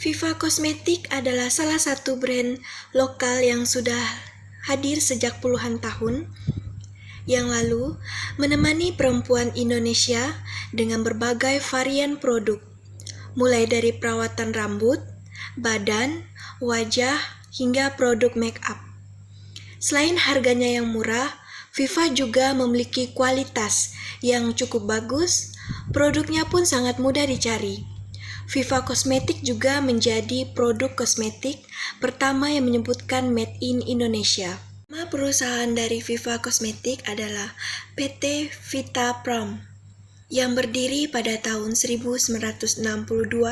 Viva Kosmetik adalah salah satu brand lokal yang sudah hadir sejak puluhan tahun yang lalu, menemani perempuan Indonesia dengan berbagai varian produk, mulai dari perawatan rambut, badan, wajah, hingga produk make up. Selain harganya yang murah, Viva juga memiliki kualitas yang cukup bagus, produknya pun sangat mudah dicari. Viva Kosmetik juga menjadi produk kosmetik pertama yang menyebutkan Made in Indonesia. Nama perusahaan dari Viva Kosmetik adalah PT Vita Pram yang berdiri pada tahun 1962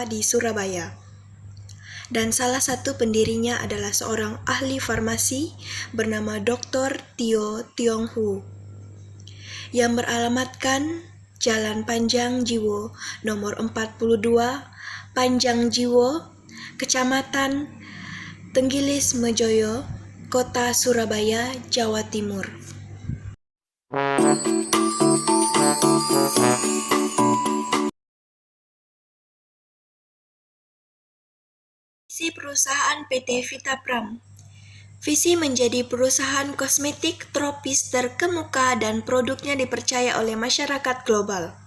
di Surabaya. Dan salah satu pendirinya adalah seorang ahli farmasi bernama Dr. Tio Tiong Hu yang beralamatkan Jalan Panjang Jiwo nomor 42 Panjang Jiwo, Kecamatan Tenggilis Mejoyo, Kota Surabaya, Jawa Timur. Visi perusahaan PT Vita Pram. Visi menjadi perusahaan kosmetik tropis terkemuka dan produknya dipercaya oleh masyarakat global.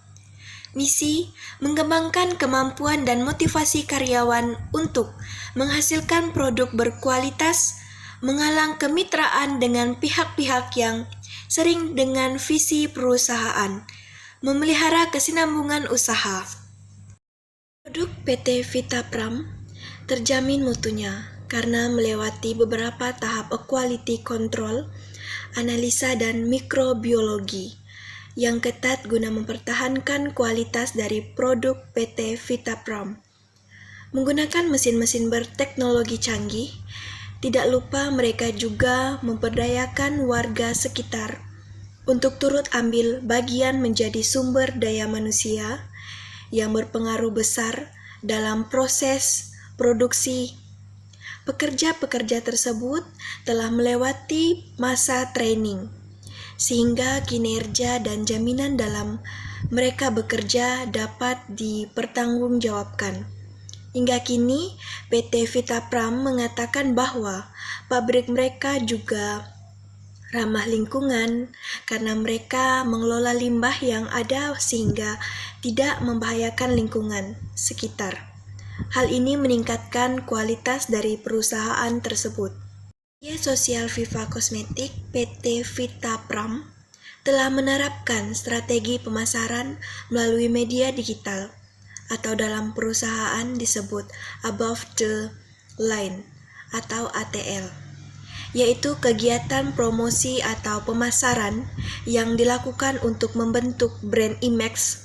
Misi, mengembangkan kemampuan dan motivasi karyawan untuk menghasilkan produk berkualitas, menggalang kemitraan dengan pihak-pihak yang sering dengan visi perusahaan, memelihara kesinambungan usaha. Produk PT Vita Pram terjamin mutunya karena melewati beberapa tahap quality control, analisa dan mikrobiologi yang ketat guna mempertahankan kualitas dari produk PT Vita Pram. Menggunakan mesin-mesin berteknologi canggih, tidak lupa mereka juga memperdayakan warga sekitar untuk turut ambil bagian menjadi sumber daya manusia yang berpengaruh besar dalam proses produksi. Pekerja-pekerja tersebut telah melewati masa training, sehingga kinerja dan jaminan dalam mereka bekerja dapat dipertanggungjawabkan. Hingga kini, PT Vita Pram mengatakan bahwa pabrik mereka juga ramah lingkungan karena mereka mengelola limbah yang ada sehingga tidak membahayakan lingkungan sekitar. Hal ini meningkatkan kualitas dari perusahaan tersebut. Media sosial Viva Kosmetik PT Vita Pram telah menerapkan strategi pemasaran melalui media digital atau dalam perusahaan disebut above the line atau ATL, yaitu kegiatan promosi atau pemasaran yang dilakukan untuk membentuk brand image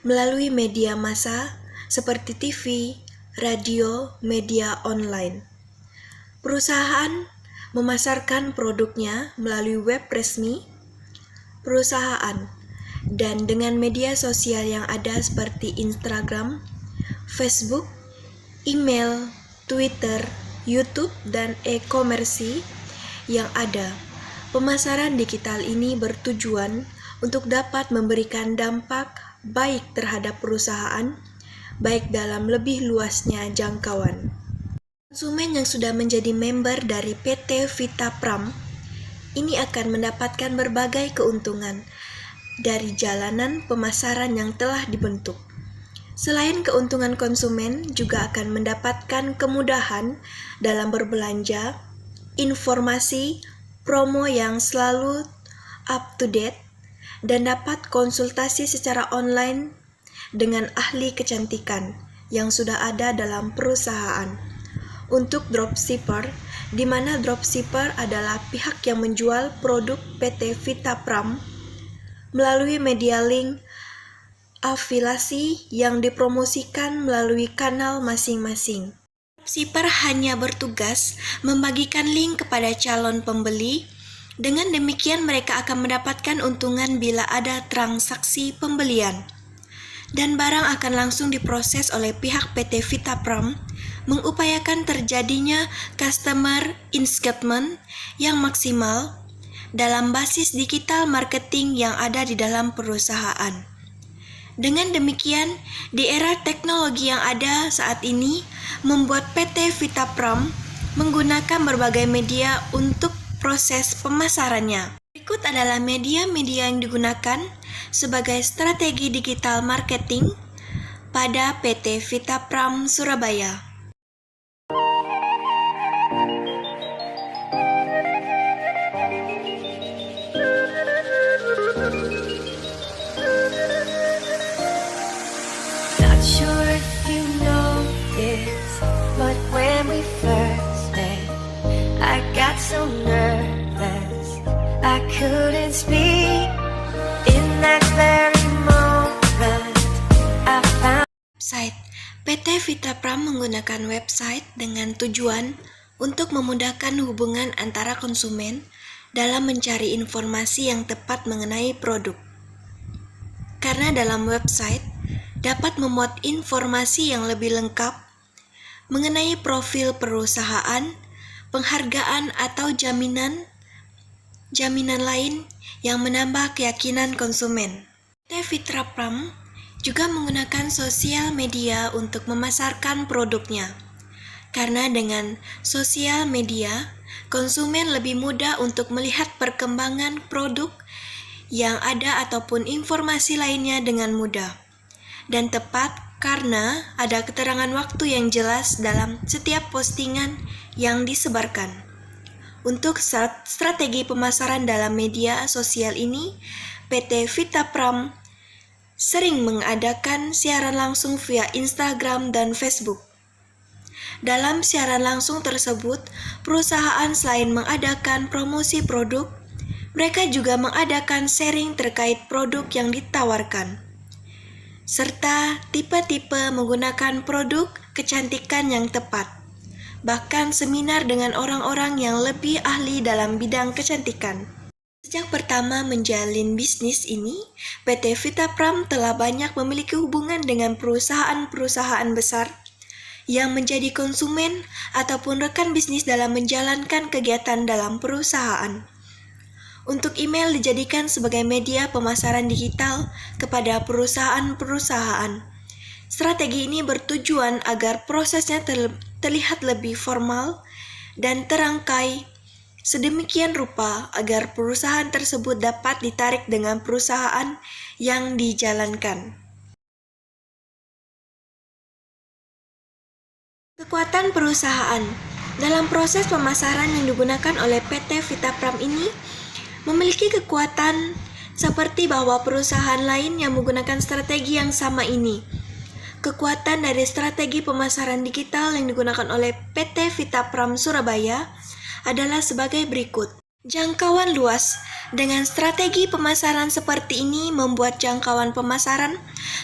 melalui media massa seperti TV, radio, media online. Perusahaan memasarkan produknya melalui web resmi perusahaan dan dengan media sosial yang ada seperti Instagram, Facebook, email, Twitter, YouTube, dan e-commerce yang ada. Pemasaran digital ini bertujuan untuk dapat memberikan dampak baik terhadap perusahaan, baik dalam lebih luasnya jangkauan. Konsumen yang sudah menjadi member dari PT Vita Pram ini akan mendapatkan berbagai keuntungan dari jalanan pemasaran yang telah dibentuk. Selain keuntungan, konsumen juga akan mendapatkan kemudahan dalam berbelanja, informasi, promo yang selalu up to date, dan dapat konsultasi secara online dengan ahli kecantikan yang sudah ada dalam perusahaan. Untuk dropshipper, di mana dropshipper adalah pihak yang menjual produk PT Vita Pram melalui media link afiliasi yang dipromosikan melalui kanal masing-masing. Dropshipper hanya bertugas membagikan link kepada calon pembeli. Dengan demikian mereka akan mendapatkan untungan bila ada transaksi pembelian. Dan barang akan langsung diproses oleh pihak PT Vita Pram, mengupayakan terjadinya customer engagement yang maksimal dalam basis digital marketing yang ada di dalam perusahaan. Dengan demikian, di era teknologi yang ada saat ini, membuat PT Vitapram menggunakan berbagai media untuk proses pemasarannya. Berikut adalah media-media yang digunakan sebagai strategi digital marketing pada PT Vitapram Surabaya. Not sure if you know this, but when we first met, I got so nervous I couldn't speak. In that very moment, I found Website. PT Vitapram menggunakan website dengan tujuan untuk memudahkan hubungan antara konsumen dalam mencari informasi yang tepat mengenai produk. Karena dalam website dapat memuat informasi yang lebih lengkap mengenai profil perusahaan, penghargaan atau jaminan lain yang menambah keyakinan konsumen. PT Vitapram juga menggunakan sosial media untuk memasarkan produknya. Karena dengan sosial media, konsumen lebih mudah untuk melihat perkembangan produk yang ada ataupun informasi lainnya dengan mudah dan tepat karena ada keterangan waktu yang jelas dalam setiap postingan yang disebarkan. Untuk strategi pemasaran dalam media sosial ini, PT Vitapram sering mengadakan siaran langsung via Instagram dan Facebook. Dalam siaran langsung tersebut, perusahaan selain mengadakan promosi produk, mereka juga mengadakan sharing terkait produk yang ditawarkan, serta tipe-tipe menggunakan produk kecantikan yang tepat. Bahkan seminar dengan orang-orang yang lebih ahli dalam bidang kecantikan. Sejak pertama menjalin bisnis ini, PT Vitapram telah banyak memiliki hubungan dengan perusahaan-perusahaan besar yang menjadi konsumen ataupun rekan bisnis dalam menjalankan kegiatan dalam perusahaan. Untuk email dijadikan sebagai media pemasaran digital kepada perusahaan-perusahaan. Strategi ini bertujuan agar prosesnya terlihat lebih formal dan terangkai sedemikian rupa agar perusahaan tersebut dapat ditarik dengan perusahaan yang dijalankan. Kekuatan perusahaan dalam proses pemasaran yang digunakan oleh PT Vitapram ini memiliki kekuatan seperti bahwa perusahaan lain yang menggunakan strategi yang sama ini. Kekuatan dari strategi pemasaran digital yang digunakan oleh PT Vitapram Surabaya adalah sebagai berikut. Jangkauan luas. Dengan strategi pemasaran seperti ini membuat jangkauan pemasaran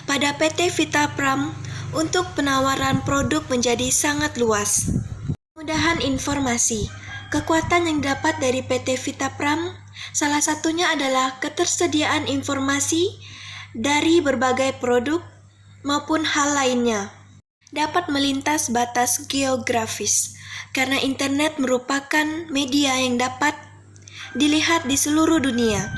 pada PT Vitapram untuk penawaran produk menjadi sangat luas. Kemudahan informasi. Kekuatan yang dapat dari PT Vitapram salah satunya adalah ketersediaan informasi dari berbagai produk maupun hal lainnya. Dapat melintas batas geografis. Karena internet merupakan media yang dapat dilihat di seluruh dunia,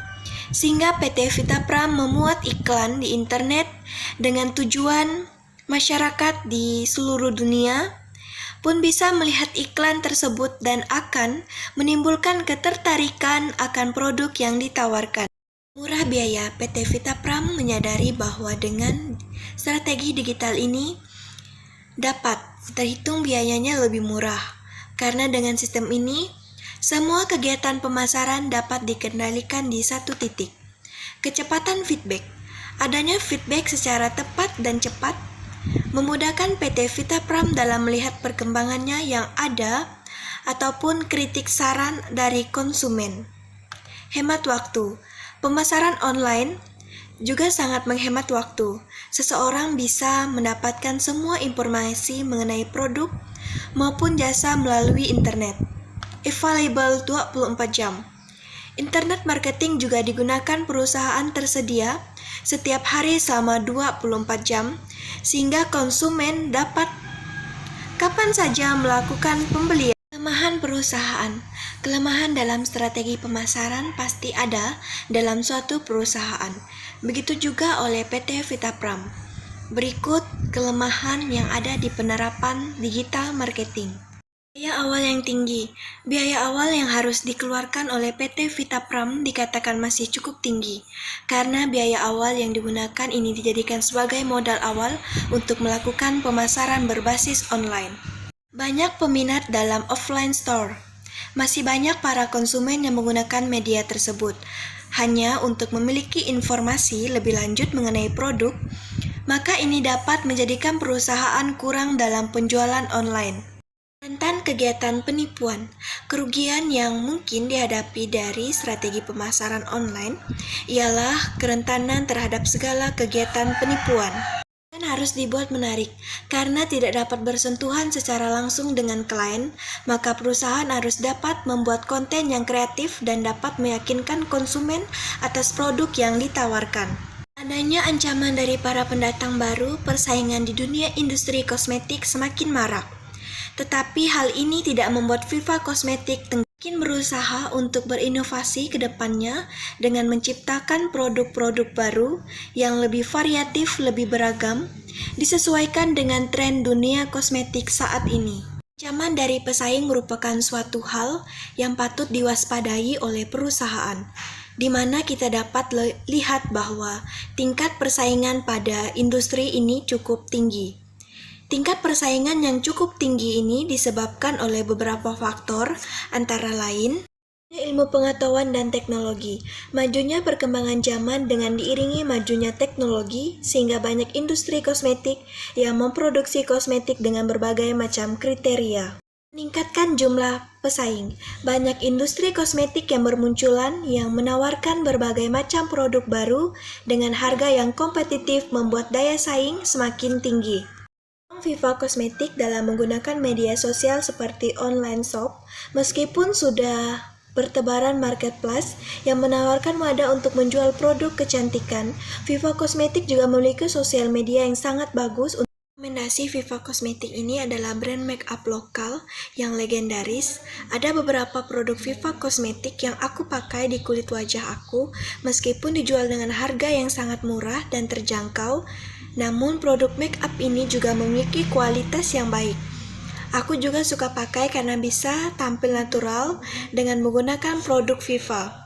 sehingga PT Vitapram memuat iklan di internet dengan tujuan masyarakat di seluruh dunia pun bisa melihat iklan tersebut dan akan menimbulkan ketertarikan akan produk yang ditawarkan. Murah biaya. PT Vitapram menyadari bahwa dengan strategi digital ini dapat terhitung biayanya lebih murah. Karena dengan sistem ini, semua kegiatan pemasaran dapat dikendalikan di satu titik. Kecepatan feedback. Adanya feedback secara tepat dan cepat memudahkan PT Vitapram dalam melihat perkembangannya yang ada ataupun kritik saran dari konsumen. Hemat waktu. Pemasaran online juga sangat menghemat waktu. Seseorang bisa mendapatkan semua informasi mengenai produk maupun jasa melalui internet. Available 24 jam. Internet marketing juga digunakan perusahaan tersedia setiap hari selama 24 jam sehingga konsumen dapat kapan saja melakukan pembelian. Kelemahan perusahaan. Kelemahan dalam strategi pemasaran pasti ada dalam suatu perusahaan. Begitu juga oleh PT Vitapram. Berikut kelemahan yang ada di penerapan digital marketing. Biaya awal yang tinggi. Biaya awal yang harus dikeluarkan oleh PT Vitapram dikatakan masih cukup tinggi, karena biaya awal yang digunakan ini dijadikan sebagai modal awal untuk melakukan pemasaran berbasis online. Banyak peminat dalam offline store. Masih banyak para konsumen yang menggunakan media tersebut hanya untuk memiliki informasi lebih lanjut mengenai produk, maka ini dapat menjadikan perusahaan kurang dalam penjualan online. Rentan kegiatan penipuan. Kerugian yang mungkin dihadapi dari strategi pemasaran online ialah kerentanan terhadap segala kegiatan penipuan. Harus dibuat menarik, karena tidak dapat bersentuhan secara langsung dengan klien, maka perusahaan harus dapat membuat konten yang kreatif dan dapat meyakinkan konsumen atas produk yang ditawarkan. Adanya ancaman dari para pendatang baru, persaingan di dunia industri kosmetik semakin marak. Tetapi hal ini tidak membuat Viva Cosmetic mungkin berusaha untuk berinovasi ke depannya dengan menciptakan produk-produk baru yang lebih variatif, lebih beragam, disesuaikan dengan tren dunia kosmetik saat ini. Ancaman dari pesaing merupakan suatu hal yang patut diwaspadai oleh perusahaan, di mana kita dapat lihat bahwa tingkat persaingan pada industri ini cukup tinggi. Tingkat persaingan yang cukup tinggi ini disebabkan oleh beberapa faktor, antara lain ilmu pengetahuan dan teknologi. Majunya perkembangan zaman dengan diiringi majunya teknologi, sehingga banyak industri kosmetik yang memproduksi kosmetik dengan berbagai macam kriteria. Meningkatkan jumlah pesaing. Banyak industri kosmetik yang bermunculan yang menawarkan berbagai macam produk baru dengan harga yang kompetitif membuat daya saing semakin tinggi. Viva Cosmetic dalam menggunakan media sosial seperti online shop, meskipun sudah bertebaran marketplace yang menawarkan wadah untuk menjual produk kecantikan, Viva Cosmetic juga memiliki sosial media yang sangat bagus. Rekomendasi Viva Cosmetic ini adalah brand make up lokal yang legendaris. Ada beberapa produk Viva Cosmetic yang aku pakai di kulit wajah aku, meskipun dijual dengan harga yang sangat murah dan terjangkau. Namun produk make up ini juga memiliki kualitas yang baik. Aku juga suka pakai karena bisa tampil natural dengan menggunakan produk Viva.